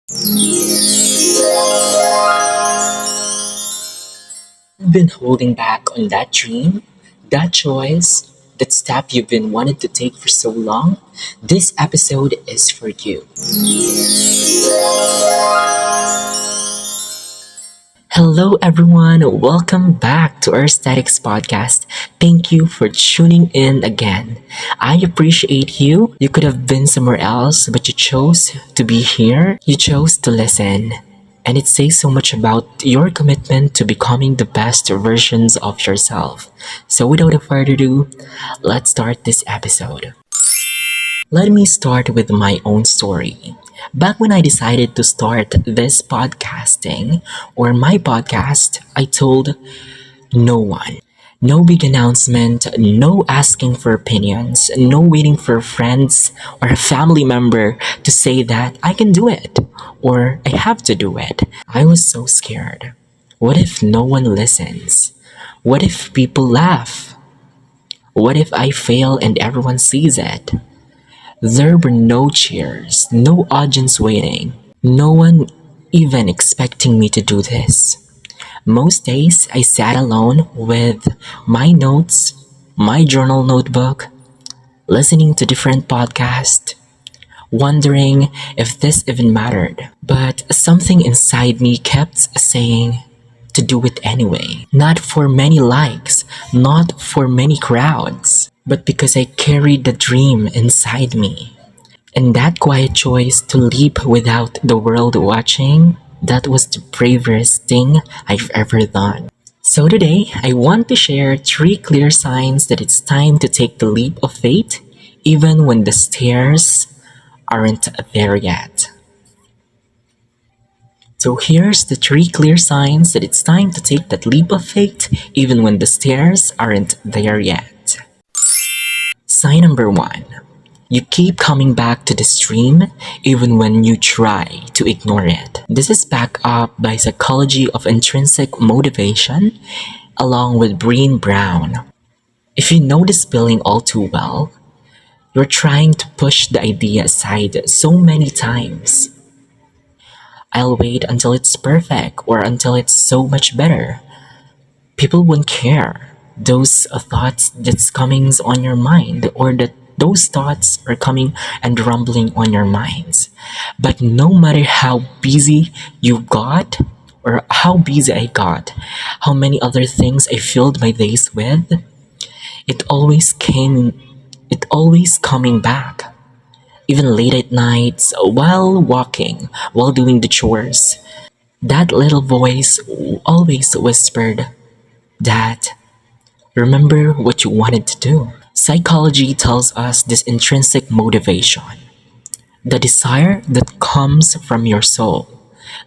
Been holding back on that dream, that choice, that step you've been wanting to take for so long? This episode is for you. Hello, everyone. Welcome back to our Statics podcast. Thank you for tuning in again. I appreciate you. You could have been somewhere else, but you chose to be here. You chose to listen. And it says so much about your commitment to becoming the best versions of yourself. So, without further ado, let's start this episode. Let me start with my own story. Back when I decided to start this podcasting or my podcast, I told no one. No big announcement, no asking for opinions, no waiting for friends or a family member to say that I can do it or I have to do it. I was so scared. What if no one listens? What if people laugh? What if I fail and everyone sees it? There were no cheers, no audience waiting, no one even expecting me to do this. Most days I sat alone with my notes, my journal notebook, listening to different podcasts, wondering if this even mattered. But something inside me kept saying to do it anyway. Not for many likes, not for many crowds, but because I carried the dream inside me. And that quiet choice to leap without the world watching, that was the bravest thing I've ever done. So today, I want to share 3 clear signs that it's time to take the leap of faith, even when the stairs aren't there yet. So here's the 3 clear signs that it's time to take that leap of faith, even when the stairs aren't there yet. Sign number 1. You keep coming back to the stream even when you try to ignore it. This is backed up by psychology of intrinsic motivation along with Brené Brown. If you know this feeling all too well, you're trying to push the idea aside so many times. I'll wait until it's perfect or until it's so much better. People won't care. Those thoughts that's coming on your mind or that those thoughts are coming and rumbling on your minds. But no matter how busy you got or how busy I got, how many other things I filled my days with, it always coming back. Even late at nights, while walking, while doing the chores, that little voice always whispered that remember what you wanted to do. Psychology tells us this intrinsic motivation, the desire that comes from your soul,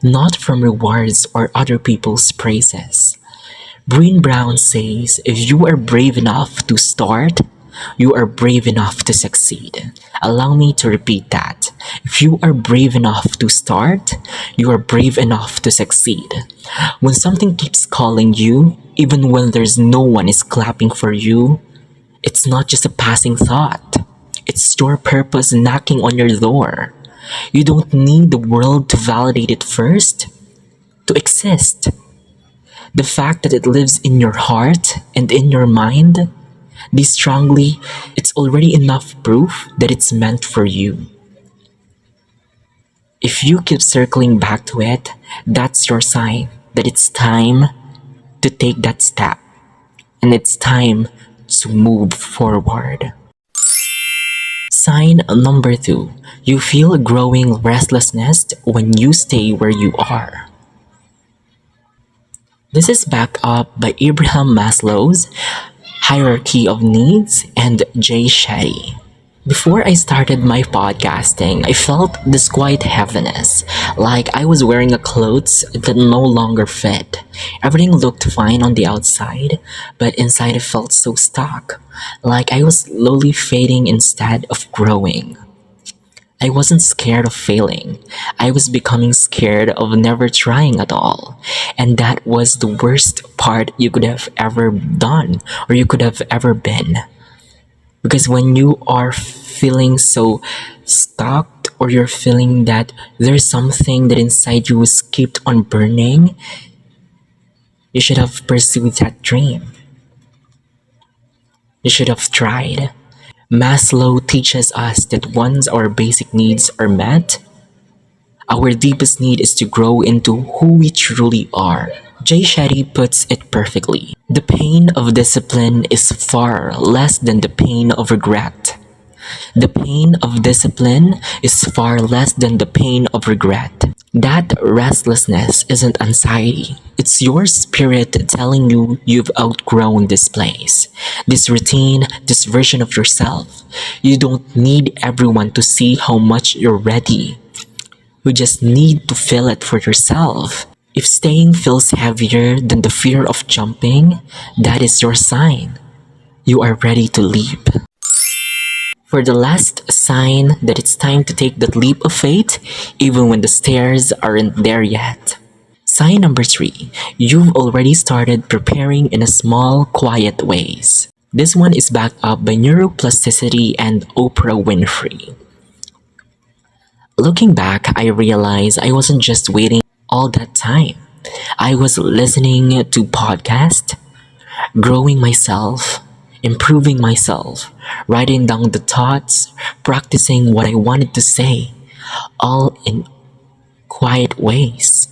not from rewards or other people's praises. Brené Brown says if you are brave enough to start, you are brave enough to succeed. Allow me to repeat that. If you are brave enough to start, you are brave enough to succeed. When something keeps calling you, even when there's no one is clapping for you, it's not just a passing thought. It's your purpose knocking on your door. You don't need the world to validate it first to exist. The fact that it lives in your heart and in your mind, this strongly, it's already enough proof that it's meant for you. If you keep circling back to it, that's your sign that it's time to take that step and it's time to move forward. Sign number 2. You feel a growing restlessness when you stay where you are. This is backed up by Abraham Maslow's Hierarchy of Needs and Jay Shetty. Before I started my podcasting, I felt this quiet heaviness, like I was wearing a clothes that no longer fit. Everything looked fine on the outside, but inside it felt so stuck, like I was slowly fading instead of growing. I wasn't scared of failing. I was becoming scared of never trying at all. And that was the worst part you could have ever done or you could have ever been. Because when you are feeling so stuck, or you're feeling that there's something that inside you is kept on burning, you should have pursued that dream. You should have tried. Maslow teaches us that once our basic needs are met, our deepest need is to grow into who we truly are. Jay Shetty puts it perfectly. The pain of discipline is far less than the pain of regret. The pain of discipline is far less than the pain of regret. That restlessness isn't anxiety. It's your spirit telling you you've outgrown this place, this routine, this version of yourself. You don't need everyone to see how much you're ready. You just need to feel it for yourself. If staying feels heavier than the fear of jumping, that is your sign. You are ready to leap. For the last sign that it's time to take that leap of faith, even when the stairs aren't there yet. Sign number 3, you've already started preparing in a small, quiet ways. This one is backed up by neuroplasticity and Oprah Winfrey. Looking back, I realized I wasn't just waiting all that time. I was listening to podcasts, growing myself, improving myself, writing down the thoughts, practicing what I wanted to say, all in quiet ways,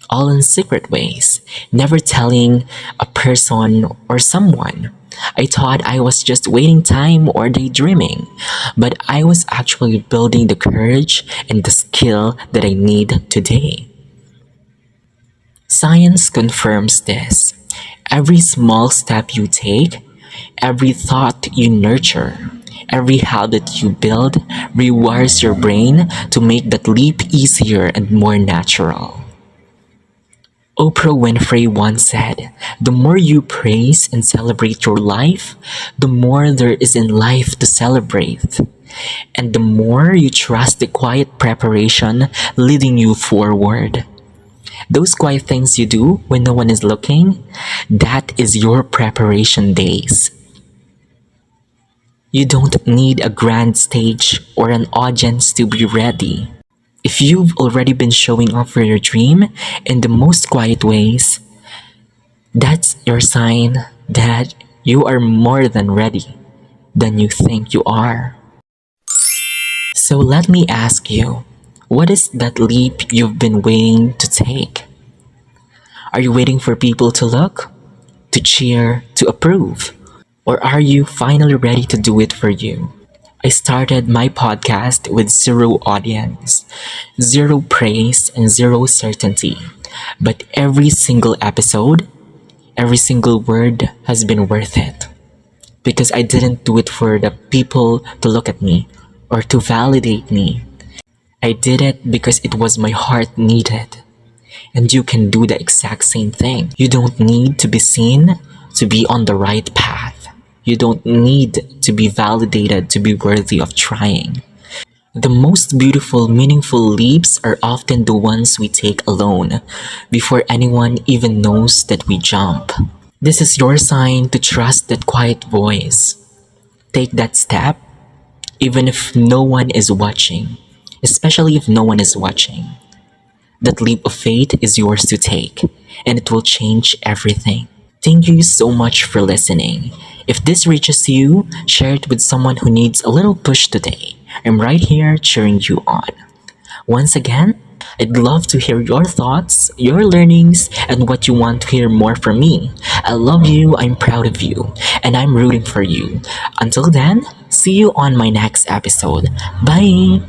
all in secret ways, never telling a person or someone. I thought I was just waiting time or daydreaming, but I was actually building the courage and the skill that I need today. Science confirms this. Every small step you take, every thought you nurture, every habit you build rewires your brain to make that leap easier and more natural. Oprah Winfrey once said, "The more you praise and celebrate your life, the more there is in life to celebrate. And the more you trust the quiet preparation leading you forward." Those quiet things you do when no one is looking, that is your preparation days. You don't need a grand stage or an audience to be ready. If you've already been showing up for your dream in the most quiet ways, that's your sign that you are more than ready than you think you are. So let me ask you, what is that leap you've been waiting to take? Are you waiting for people to look, to cheer, to approve? Or are you finally ready to do it for you? I started my podcast with zero audience, zero praise, and zero certainty. But every single episode, every single word has been worth it. Because I didn't do it for the people to look at me or to validate me. I did it because it was my heart needed. And you can do the exact same thing. You don't need to be seen to be on the right path. You don't need to be validated to be worthy of trying. The most beautiful, meaningful leaps are often the ones we take alone, before anyone even knows that we jump. This is your sign to trust that quiet voice. Take that step, even if no one is watching, especially if no one is watching. That leap of faith is yours to take, and it will change everything. Thank you so much for listening. If this reaches you, share it with someone who needs a little push today. I'm right here cheering you on. Once again, I'd love to hear your thoughts, your learnings, and what you want to hear more from me. I love you, I'm proud of you, and I'm rooting for you. Until then, see you on my next episode. Bye!